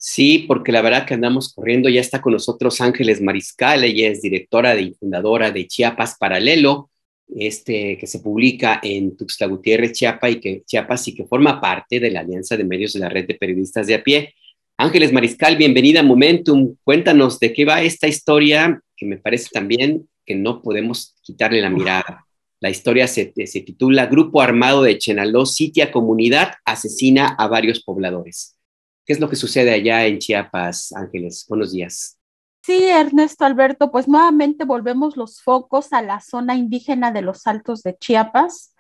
Sí, porque la verdad que andamos corriendo. Ya está con nosotros Ángeles Mariscal. Ella es directora y fundadora de Chiapas Paralelo, que se publica en Tuxtla Gutiérrez, Chiapas, y que forma parte de la Alianza de Medios de la Red de Periodistas de a Pie. Ángeles Mariscal, bienvenida a Momentum. Cuéntanos de qué va esta historia, que me parece también que no podemos quitarle la mirada. La historia se titula Grupo Armado de Chenaló sitia comunidad, asesina a varios pobladores. ¿Qué es lo que sucede allá en Chiapas, Ángeles? Buenos días. Sí, Ernesto Alberto, pues nuevamente volvemos los focos a la zona indígena de los Altos de Chiapas,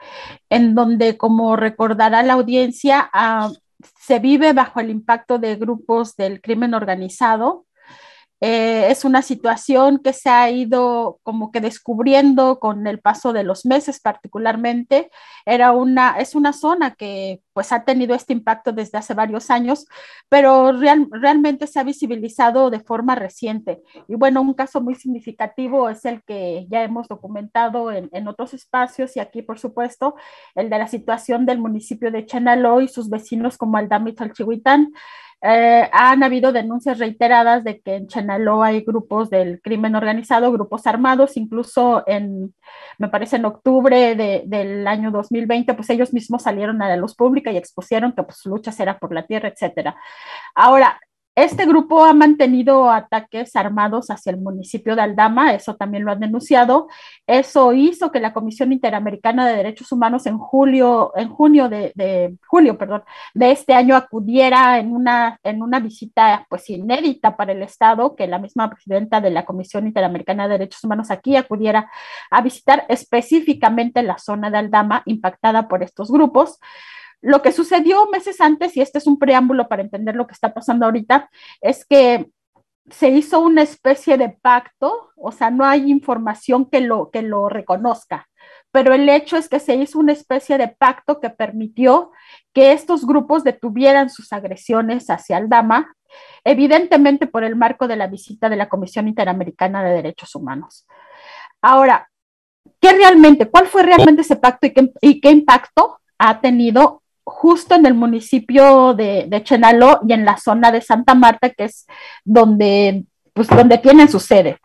en donde, como recordará la audiencia, se vive bajo el impacto de grupos del crimen organizado. Es una situación que se ha ido como que descubriendo con el paso de los meses particularmente. Es una zona que pues ha tenido este impacto desde hace varios años, pero realmente se ha visibilizado de forma reciente. Y bueno, un caso muy significativo es el que ya hemos documentado en otros espacios y aquí, por supuesto, el de la situación del municipio de Chenaló y sus vecinos como Aldama y Chalchihuitán. Han habido denuncias reiteradas de que en Chenaló hay grupos del crimen organizado, grupos armados, incluso me parece en octubre del año 2020, pues ellos mismos salieron a la luz pública y expusieron que pues, su lucha será por la tierra, etcétera. Ahora, este grupo ha mantenido ataques armados hacia el municipio de Aldama, eso también lo han denunciado. Eso hizo que la Comisión Interamericana de Derechos Humanos en junio de este año acudiera en una visita pues inédita para el Estado, que la misma presidenta de la Comisión Interamericana de Derechos Humanos aquí acudiera a visitar específicamente la zona de Aldama impactada por estos grupos. Lo que sucedió meses antes, y este es un preámbulo para entender lo que está pasando ahorita, es que se hizo una especie de pacto, o sea, no hay información que lo reconozca, pero el hecho es que se hizo una especie de pacto que permitió que estos grupos detuvieran sus agresiones hacia Aldama, evidentemente por el marco de la visita de la Comisión Interamericana de Derechos Humanos. Ahora, ¿cuál fue realmente ese pacto y qué impacto ha tenido justo en el municipio de Chenaló y en la zona de Santa Marta, que es donde tienen su sede?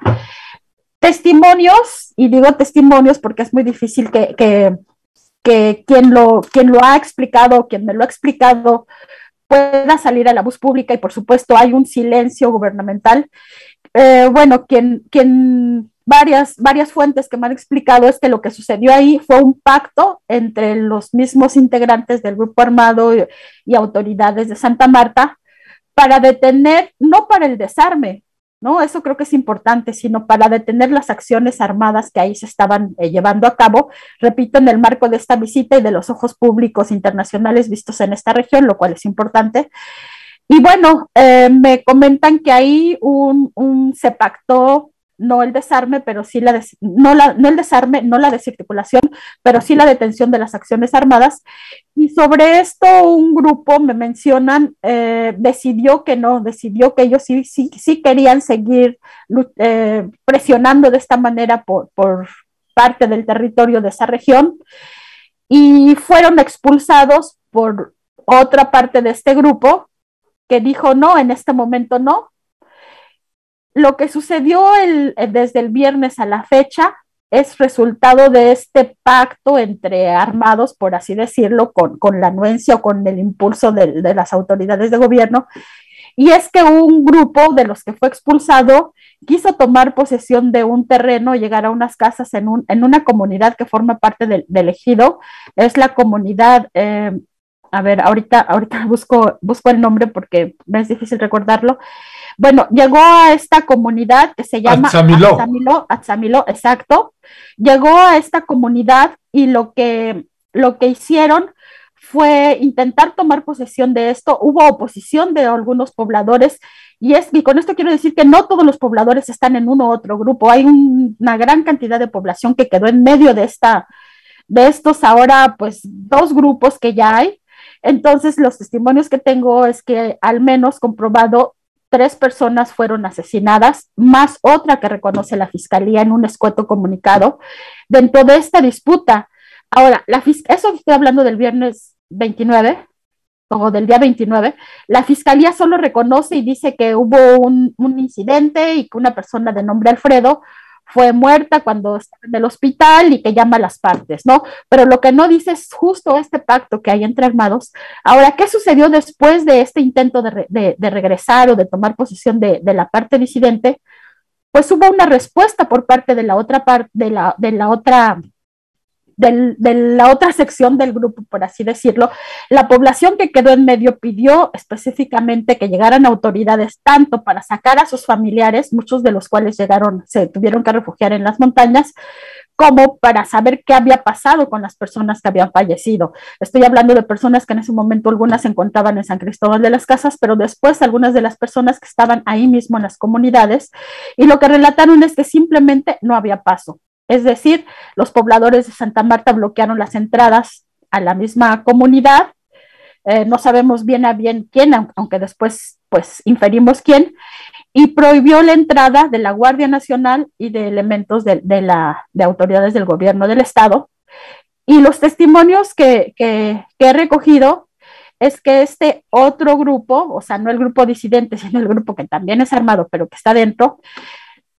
Testimonios, y digo testimonios porque es muy difícil que quien lo ha explicado, quien me lo ha explicado, pueda salir a la luz pública, y por supuesto hay un silencio gubernamental. Bueno, varias fuentes que me han explicado es que lo que sucedió ahí fue un pacto entre los mismos integrantes del grupo armado y autoridades de Santa Marta para detener, no para el desarme, ¿no? Eso creo que es importante, sino para detener las acciones armadas que ahí se estaban llevando a cabo, repito, en el marco de esta visita y de los ojos públicos internacionales vistos en esta región, lo cual es importante. Y bueno, me comentan que ahí se pactó no el desarme, pero sí no el desarme, no la desarticulación, pero sí la detención de las acciones armadas. Y sobre esto un grupo, me mencionan, decidió que ellos sí querían seguir presionando de esta manera por parte del territorio de esa región, y fueron expulsados por otra parte de este grupo que dijo no, en este momento no. Lo que sucedió desde el viernes a la fecha es resultado de este pacto entre armados, por así decirlo, con la anuencia o con el impulso de las autoridades de gobierno, y es que un grupo de los que fue expulsado quiso tomar posesión de un terreno, llegar a unas casas en una comunidad que forma parte del ejido, es la comunidad, a ver, ahorita busco el nombre porque me es difícil recordarlo. Bueno, llegó a esta comunidad que se llama Atzamiló, exacto. Llegó a esta comunidad y lo que hicieron fue intentar tomar posesión de esto. Hubo oposición de algunos pobladores, y con esto quiero decir que no todos los pobladores están en uno u otro grupo. Hay una gran cantidad de población que quedó en medio de estos ahora pues dos grupos que ya hay. Entonces los testimonios que tengo es que al menos comprobado 3 personas fueron asesinadas, más otra que reconoce la fiscalía en un escueto comunicado dentro de esta disputa. Ahora, eso estoy hablando del viernes 29. o del día 29, la fiscalía solo reconoce y dice que hubo un incidente y que una persona de nombre Alfredo fue muerta cuando estaba en el hospital y que llama a las partes, ¿no? Pero lo que no dice es justo este pacto que hay entre armados. Ahora, ¿qué sucedió después de este intento de regresar o de tomar posesión de la parte disidente? Pues hubo una respuesta por parte de la otra parte, de la otra sección del grupo, por así decirlo. La población que quedó en medio pidió específicamente que llegaran autoridades tanto para sacar a sus familiares, muchos de los cuales se tuvieron que refugiar en las montañas, como para saber qué había pasado con las personas que habían fallecido. Estoy hablando de personas que en ese momento algunas se encontraban en San Cristóbal de las Casas, pero después algunas de las personas que estaban ahí mismo en las comunidades, y lo que relataron es que simplemente no había paso. Es decir, los pobladores de Santa Marta bloquearon las entradas a la misma comunidad. No sabemos bien a bien quién, aunque después pues inferimos quién, y prohibió la entrada de la Guardia Nacional y de elementos de autoridades del gobierno del estado. Y los testimonios que he recogido es que este otro grupo, o sea, no el grupo disidente, sino el grupo que también es armado, pero que está dentro,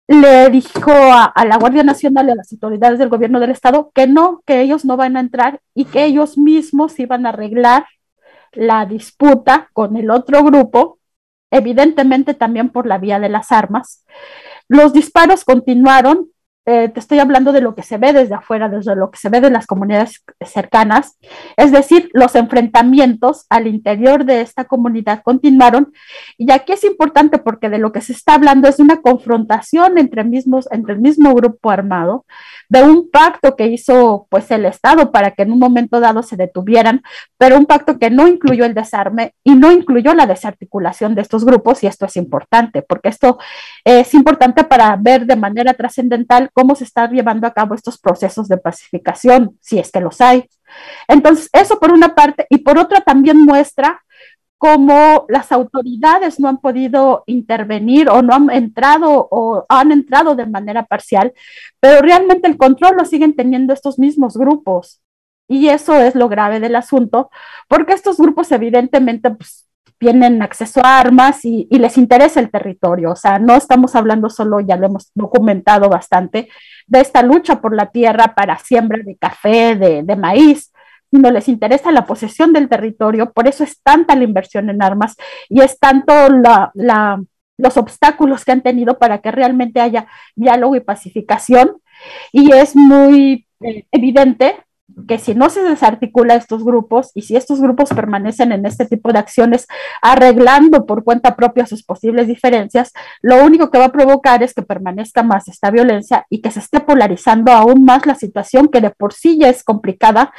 le dijo a la Guardia Nacional y a las autoridades del gobierno del estado que no, que ellos no van a entrar y que ellos mismos iban a arreglar la disputa con el otro grupo, evidentemente también por la vía de las armas. Los disparos continuaron. Te estoy hablando de lo que se ve desde afuera, desde lo que se ve de las comunidades cercanas, es decir, los enfrentamientos al interior de esta comunidad continuaron, y aquí es importante porque de lo que se está hablando es de una confrontación entre el mismo grupo armado, de un pacto que hizo pues el Estado para que en un momento dado se detuvieran, pero un pacto que no incluyó el desarme y no incluyó la desarticulación de estos grupos, y esto es importante, porque esto es importante para ver de manera trascendental cómo se están llevando a cabo estos procesos de pacificación, si es que los hay. Entonces, eso por una parte, y por otra también muestra cómo las autoridades no han podido intervenir o no han entrado o han entrado de manera parcial, pero realmente el control lo siguen teniendo estos mismos grupos. Y eso es lo grave del asunto, porque estos grupos evidentemente pues, tienen acceso a armas y les interesa el territorio. O sea, no estamos hablando solo, ya lo hemos documentado bastante, de esta lucha por la tierra para siembra de café, de maíz, sino les interesa la posesión del territorio. Por eso es tanta la inversión en armas y es tanto los obstáculos que han tenido para que realmente haya diálogo y pacificación. Y es muy evidente que si no se desarticula estos grupos y si estos grupos permanecen en este tipo de acciones arreglando por cuenta propia sus posibles diferencias, lo único que va a provocar es que permanezca más esta violencia y que se esté polarizando aún más la situación, que de por sí ya es complicada,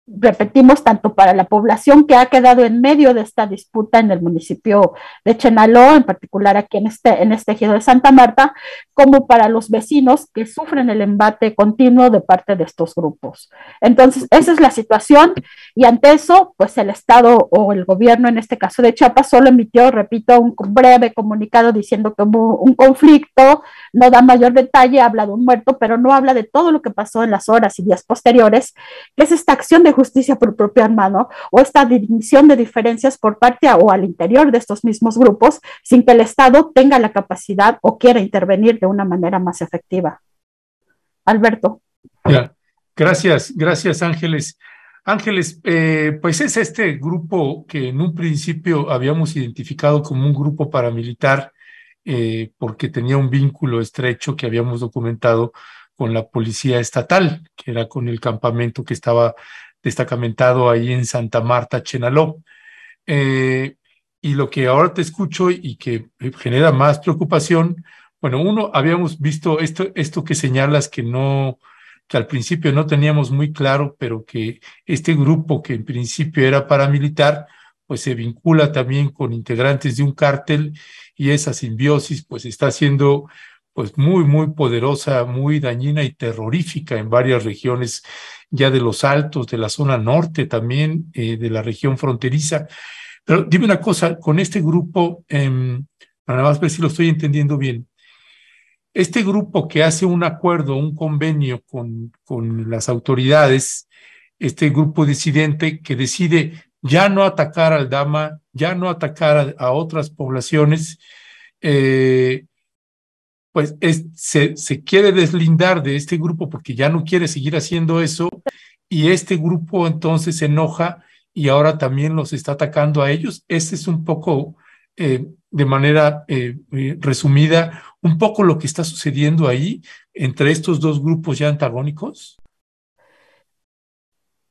repetimos, tanto para la población que ha quedado en medio de esta disputa en el municipio de Chenaló, en particular aquí en este ejido de Santa Marta, como para los vecinos que sufren el embate continuo de parte de estos grupos. Entonces, esa es la situación, y ante eso, pues el Estado o el gobierno, en este caso de Chiapas, solo emitió, repito, un breve comunicado diciendo que hubo un conflicto, no da mayor detalle, habla de un muerto, pero no habla de todo lo que pasó en las horas y días posteriores, que es esta acción de justicia por propio hermano o esta división de diferencias por parte o al interior de estos mismos grupos, sin que el Estado tenga la capacidad o quiera intervenir de una manera más efectiva. Alberto. Ya. Gracias Ángeles. Ángeles, pues es este grupo que en un principio habíamos identificado como un grupo paramilitar porque tenía un vínculo estrecho que habíamos documentado con la policía estatal, que era con el campamento que estaba destacamentado ahí en Santa Marta, Chenaló. Y lo que ahora te escucho y que genera más preocupación, bueno, uno, habíamos visto esto que señalas que al principio no teníamos muy claro, pero que este grupo que en principio era paramilitar, pues se vincula también con integrantes de un cártel, y esa simbiosis pues está siendo pues muy, muy poderosa, muy dañina y terrorífica en varias regiones ya de los Altos, de la zona norte también, de la región fronteriza. Pero dime una cosa, con este grupo, para nada más ver si lo estoy entendiendo bien, este grupo que hace un acuerdo, un convenio con las autoridades, este grupo disidente que decide ya no atacar al Dama, ya no atacar a otras poblaciones, pues se quiere deslindar de este grupo porque ya no quiere seguir haciendo eso, y este grupo entonces se enoja y ahora también los está atacando a ellos. Este es un poco, de manera resumida, un poco lo que está sucediendo ahí entre estos dos grupos ya antagónicos.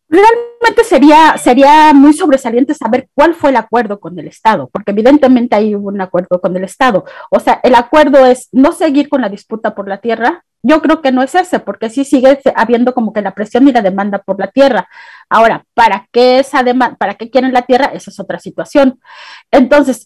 Realmente sería muy sobresaliente saber cuál fue el acuerdo con el Estado, porque evidentemente hay un acuerdo con el Estado. O sea, el acuerdo es no seguir con la disputa por la tierra. Yo creo que no es ese, porque sí sigue habiendo como que la presión y la demanda por la tierra. Ahora, ¿para qué esa demanda, para qué quieren la tierra? Esa es otra situación. Entonces,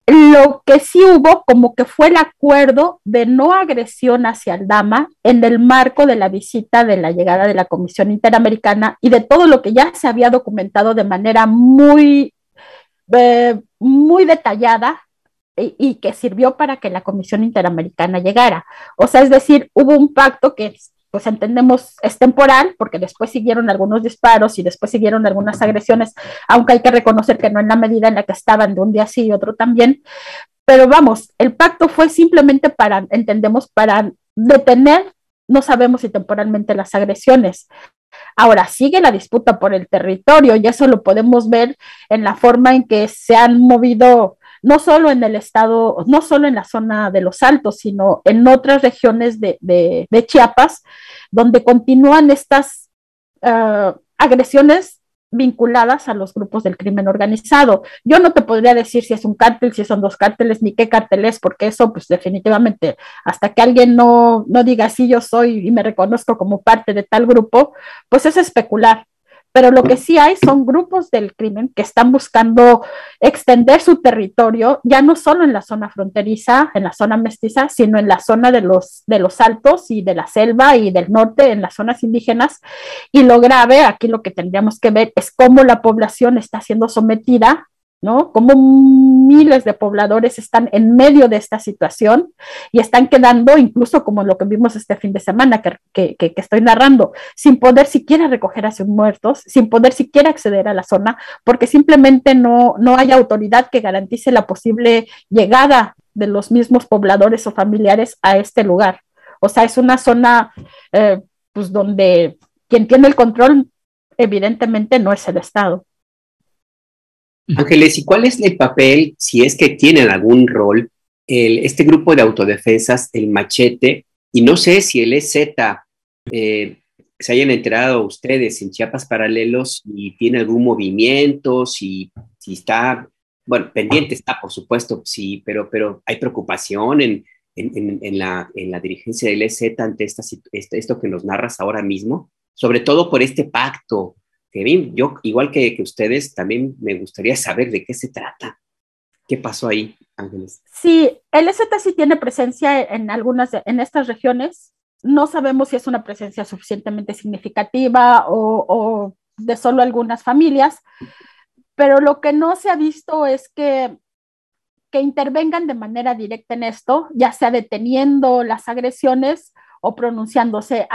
lo que sí hubo como que fue el acuerdo de no agresión hacia el Dama en el marco de la visita de la llegada de la Comisión Interamericana y de todo lo que ya se había documentado de manera muy detallada y que sirvió para que la Comisión Interamericana llegara. O sea, es decir, hubo un pacto que pues entendemos es temporal, porque después siguieron algunos disparos y después siguieron algunas agresiones, aunque hay que reconocer que no en la medida en la que estaban de un día sí y otro también. Pero vamos, el pacto fue simplemente para, entendemos, para detener, no sabemos si temporalmente, las agresiones. Ahora sigue la disputa por el territorio y eso lo podemos ver en la forma en que se han movido no solo en el estado, no solo en la zona de los Altos, sino en otras regiones de Chiapas, donde continúan estas agresiones vinculadas a los grupos del crimen organizado. Yo no te podría decir si es un cártel, si son dos cárteles, ni qué cártel es, porque eso pues definitivamente, hasta que alguien no diga sí yo soy y me reconozco como parte de tal grupo, pues es especular. Pero lo que sí hay son grupos del crimen que están buscando extender su territorio, ya no solo en la zona fronteriza, en la zona mestiza, sino en la zona de los Altos y de la selva y del norte, en las zonas indígenas. Y lo grave, aquí lo que tendríamos que ver es cómo la población está siendo sometida, ¿no? Cómo miles de pobladores están en medio de esta situación y están quedando, incluso como lo que vimos este fin de semana que estoy narrando, sin poder siquiera recoger a sus muertos, sin poder siquiera acceder a la zona, porque simplemente no hay autoridad que garantice la posible llegada de los mismos pobladores o familiares a este lugar. O sea, es una zona pues donde quien tiene el control evidentemente no es el Estado. Ángeles, ¿y cuál es el papel, si es que tienen algún rol, este grupo de autodefensas, el Machete, y no sé si el EZ, se hayan enterado ustedes en Chiapas Paralelos y tiene algún movimiento, si está, bueno, pendiente está, por supuesto, sí, pero hay preocupación en la dirigencia del EZ ante esto que nos narras ahora mismo, sobre todo por este pacto. Kevin, yo, igual que ustedes, también me gustaría saber de qué se trata. ¿Qué pasó ahí, Ángeles? Sí, el EZ sí tiene presencia en estas regiones. No sabemos si es una presencia suficientemente significativa o de solo algunas familias, pero lo que no se ha visto es que intervengan de manera directa en esto, ya sea deteniendo las agresiones o pronunciándose.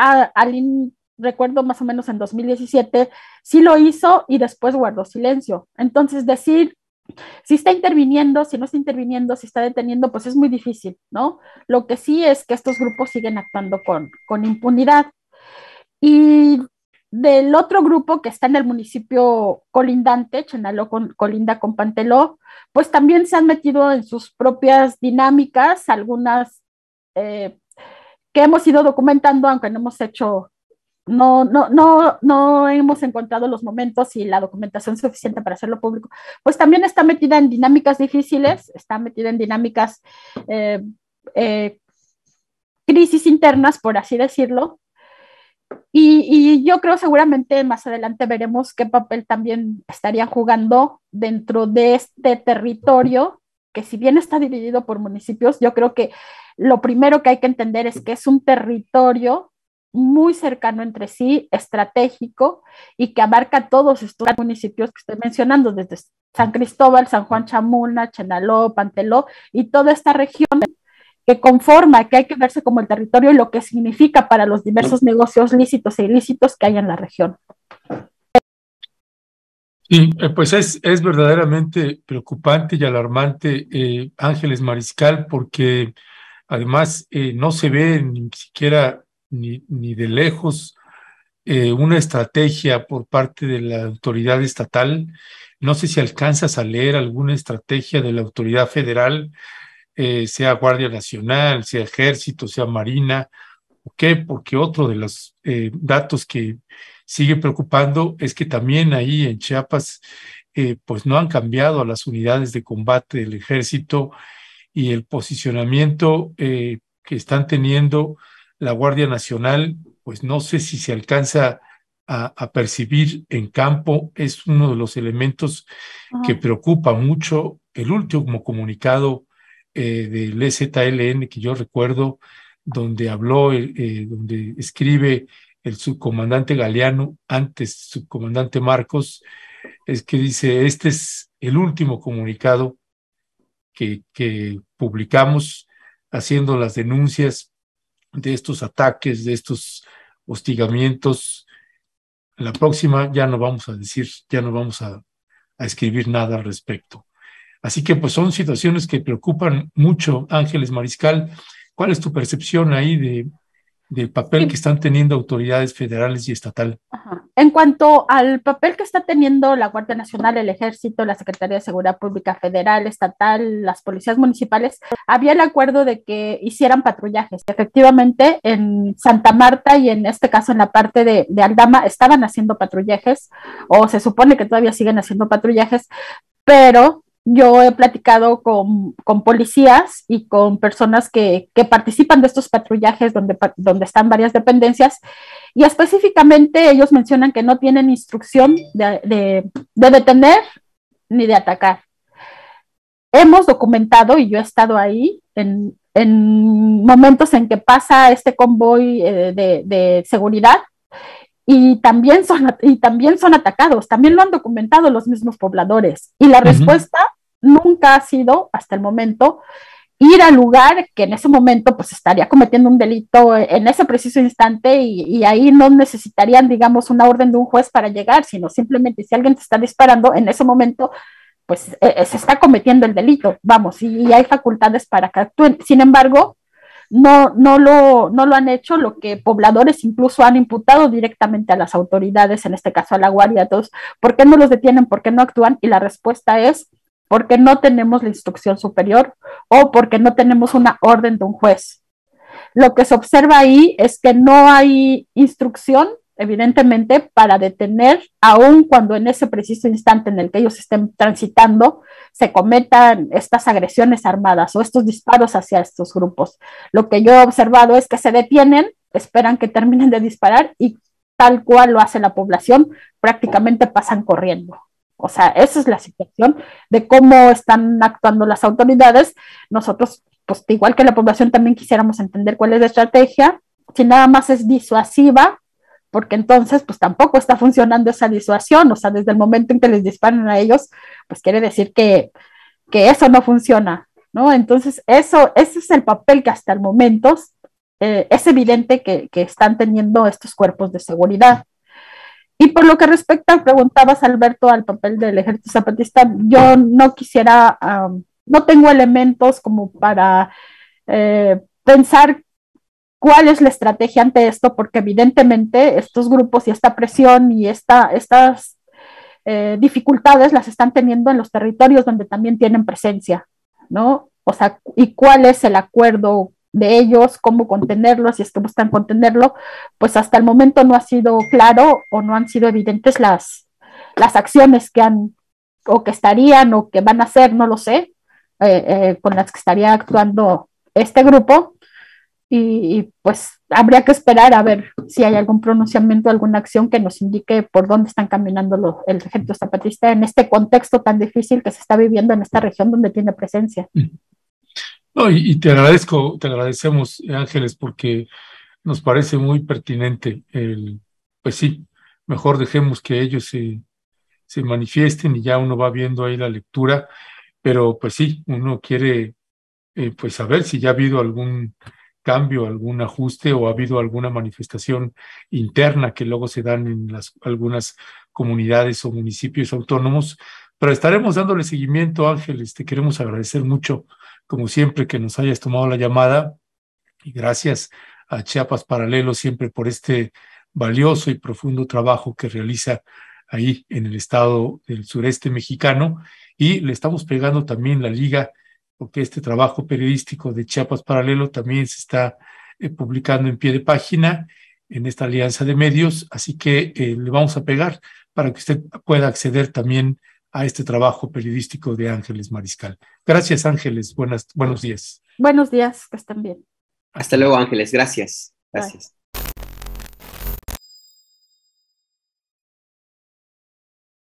Recuerdo más o menos en 2017, sí lo hizo y después guardó silencio. Entonces, decir si está interviniendo, si no está interviniendo, si está deteniendo, pues es muy difícil, ¿no? Lo que sí es que estos grupos siguen actuando con impunidad. Y del otro grupo que está en el municipio colindante, Chenaló colinda con Panteló, pues también se han metido en sus propias dinámicas, algunas que hemos ido documentando, aunque no hemos hecho no hemos encontrado los momentos y la documentación suficiente para hacerlo público, pues también está metida en dinámicas difíciles, está metida en dinámicas crisis internas, por así decirlo, y yo creo seguramente más adelante veremos qué papel también estarían jugando dentro de este territorio, que si bien está dividido por municipios, yo creo que lo primero que hay que entender es que es un territorio muy cercano entre sí, estratégico, y que abarca todos estos municipios que estoy mencionando, desde San Cristóbal, San Juan Chamula, Chenaló, Panteló, y toda esta región que conforma, que hay que verse como el territorio y lo que significa para los diversos negocios lícitos e ilícitos que hay en la región. Sí, pues es verdaderamente preocupante y alarmante, Ángeles Mariscal, porque además no se ve ni siquiera ni de lejos una estrategia por parte de la autoridad estatal. No sé si alcanzas a leer alguna estrategia de la autoridad federal, sea Guardia Nacional, sea Ejército, sea Marina. ¿Por qué? Porque otro de los datos que sigue preocupando es que también ahí en Chiapas pues no han cambiado las unidades de combate del ejército, y el posicionamiento que están teniendo la Guardia Nacional, pues no sé si se alcanza a percibir en campo. Es uno de los elementos que Ajá. preocupa mucho. El último comunicado del EZLN que yo recuerdo, donde habló, donde escribe el subcomandante Galeano, antes subcomandante Marcos, es que dice: este es el último comunicado que publicamos haciendo las denuncias de estos ataques, de estos hostigamientos. La próxima ya no vamos a decir, ya no vamos a escribir nada al respecto. Así que pues son situaciones que preocupan mucho, Ángeles Mariscal. ¿Cuál es tu percepción ahí del papel que Sí. están teniendo autoridades federales y estatal? Ajá. En cuanto al papel que está teniendo la Guardia Nacional, el Ejército, la Secretaría de Seguridad Pública Federal, Estatal, las policías municipales, había el acuerdo de que hicieran patrullajes. Efectivamente, en Santa Marta y en este caso en la parte de Aldama estaban haciendo patrullajes, o se supone que todavía siguen haciendo patrullajes, pero yo he platicado con policías y con personas que participan de estos patrullajes donde están varias dependencias, y específicamente ellos mencionan que no tienen instrucción de detener ni de atacar. Hemos documentado, y yo he estado ahí, en momentos en que pasa este convoy de seguridad, y también son atacados, también lo han documentado los mismos pobladores. Y la respuesta nunca ha sido, hasta el momento, ir al lugar que en ese momento pues estaría cometiendo un delito en ese preciso instante, y ahí no necesitarían, digamos, una orden de un juez para llegar, sino simplemente si alguien te está disparando en ese momento, pues se está cometiendo el delito, vamos, y hay facultades para que actúen. Sin embargo, no lo han hecho, lo que pobladores incluso han imputado directamente a las autoridades, en este caso a la Guardia, a todos. ¿Por qué no los detienen? ¿Por qué no actúan? Y la respuesta es porque no tenemos la instrucción superior o porque no tenemos una orden de un juez. Lo que se observa ahí es que no hay instrucción, evidentemente, para detener, aun cuando en ese preciso instante en el que ellos estén transitando, se cometan estas agresiones armadas o estos disparos hacia estos grupos. Lo que yo he observado es que se detienen, esperan que terminen de disparar, y tal cual lo hace la población, prácticamente pasan corriendo. O sea, esa es la situación de cómo están actuando las autoridades. Nosotros, pues igual que la población, también quisiéramos entender cuál es la estrategia, si nada más es disuasiva, porque entonces pues tampoco está funcionando esa disuasión. O sea, desde el momento en que les disparan a ellos, pues quiere decir que eso no funciona, ¿no? Entonces ese es el papel que hasta el momento es evidente que están teniendo estos cuerpos de seguridad. Y por lo que respecta, preguntabas, Alberto, al papel del Ejército Zapatista, yo no quisiera, no tengo elementos como para pensar cuál es la estrategia ante esto, porque evidentemente estos grupos y esta presión y estas dificultades las están teniendo en los territorios donde también tienen presencia, ¿no? O sea, ¿y cuál es el acuerdo de ellos? ¿Cómo contenerlo? Si es que buscan contenerlo, pues hasta el momento no ha sido claro o no han sido evidentes las acciones que han o que estarían o que van a hacer, no lo sé, con las que estaría actuando este grupo. Pues habría que esperar a ver si hay algún pronunciamiento, alguna acción que nos indique por dónde están caminando el ejército zapatista en este contexto tan difícil que se está viviendo en esta región donde tiene presencia. No, y te agradecemos, Ángeles, porque nos parece muy pertinente pues sí, mejor dejemos que ellos se manifiesten y ya uno va viendo ahí la lectura, pero pues sí, uno quiere pues saber si ya ha habido algún cambio, algún ajuste o ha habido alguna manifestación interna que luego se dan en algunas comunidades o municipios autónomos, pero estaremos dándole seguimiento, Ángeles. Te queremos agradecer mucho, como siempre, que nos hayas tomado la llamada y gracias a Chiapas Paralelo siempre por este valioso y profundo trabajo que realiza ahí en el estado del sureste mexicano, y le estamos pegando también la liga porque este trabajo periodístico de Chiapas Paralelo también se está publicando en pie de página en esta alianza de medios, así que le vamos a pegar para que usted pueda acceder también a este trabajo periodístico de Ángeles Mariscal. Gracias, Ángeles. Buenos días. Buenos días, que estén bien. Hasta luego, Ángeles. Gracias. Gracias. Bye.